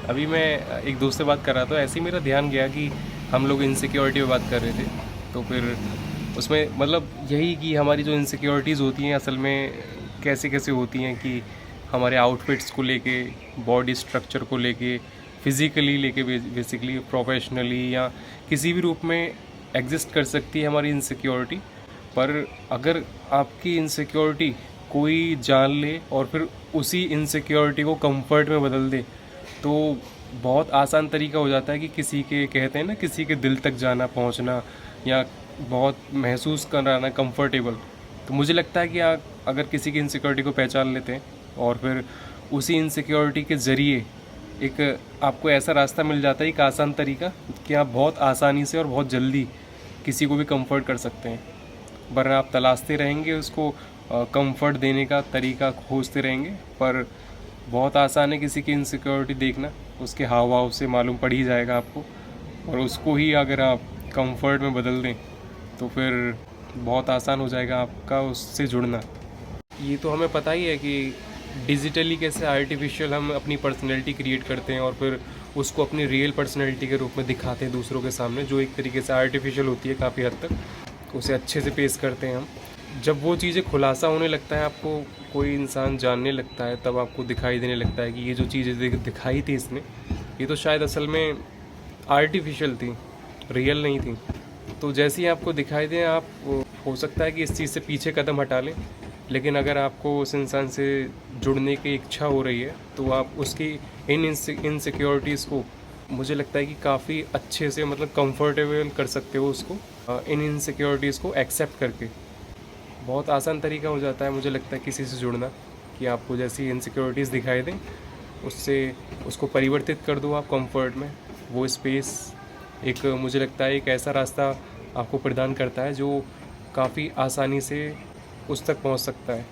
अभी मैं एक दोस्त से बात कर रहा था, ऐसे ही मेरा ध्यान गया कि हम लोग इनसिक्योरिटी पे बात कर रहे थे। तो फिर उसमें मतलब यही कि हमारी जो इनसिक्योरिटीज़ होती हैं असल में कैसे कैसे होती हैं कि हमारे आउटफिट्स को लेके, बॉडी स्ट्रक्चर को लेके, फिज़िकली लेके, बेसिकली प्रोफेशनली या किसी भी रूप में एग्जिस्ट कर सकती है हमारी इनसिक्योरिटी। पर अगर आपकी इनसिक्योरिटी कोई जान ले और फिर उसी इनसिक्योरिटी को कंफर्ट में बदल दे, तो बहुत आसान तरीका हो जाता है कि किसी के, कहते हैं ना, किसी के दिल तक जाना, पहुंचना, या बहुत महसूस कराना कंफर्टेबल। तो मुझे लगता है कि आप अगर किसी की इनसिक्योरिटी को पहचान लेते हैं और फिर उसी इनसिक्योरिटी के ज़रिए एक आपको ऐसा रास्ता मिल जाता है, एक आसान तरीका, कि आप बहुत आसानी से और बहुत जल्दी किसी को भी कंफर्ट कर सकते हैं। वरना आप तलाशते रहेंगे उसको, कंफर्ट देने का तरीका खोजते रहेंगे। पर बहुत आसान है किसी की इनसिक्योरिटी देखना, उसके हाव भाव से मालूम पड़ ही जाएगा आपको। और उसको ही अगर आप कंफर्ट में बदल दें तो फिर बहुत आसान हो जाएगा आपका उससे जुड़ना। ये तो हमें पता ही है कि डिजिटली कैसे आर्टिफिशियल हम अपनी पर्सनैलिटी क्रिएट करते हैं और फिर उसको अपनी रियल पर्सनैलिटी के रूप में दिखाते हैं दूसरों के सामने, जो एक तरीके से आर्टिफिशियल होती है काफ़ी हद तक। उसे अच्छे से पेश करते हैं हम। जब वो चीज़ें खुलासा होने लगता है, आपको कोई इंसान जानने लगता है, तब आपको दिखाई देने लगता है कि ये जो चीज़ें दिखाई थी इसने, ये तो शायद असल में आर्टिफिशियल थी, रियल नहीं थी। तो जैसे ही आपको दिखाई दे, आप हो सकता है कि इस चीज़ से पीछे कदम हटा लें। लेकिन अगर आपको उस इंसान से जुड़ने की इच्छा हो रही है तो आप उसकी इन इनसिक्योरिटीज़ को, मुझे लगता है कि काफ़ी अच्छे से, मतलब कंफर्टेबल कर सकते हो उसको, इन इनसिक्योरिटीज़ को एक्सेप्ट करके। बहुत आसान तरीका हो जाता है मुझे लगता है किसी से जुड़ना, कि आपको जैसी इनसिक्योरिटीज़ दिखाई दें उससे उसको परिवर्तित कर दो आप कंफर्ट में। वो स्पेस एक, मुझे लगता है, एक ऐसा रास्ता आपको प्रदान करता है जो काफ़ी आसानी से उस तक पहुंच सकता है।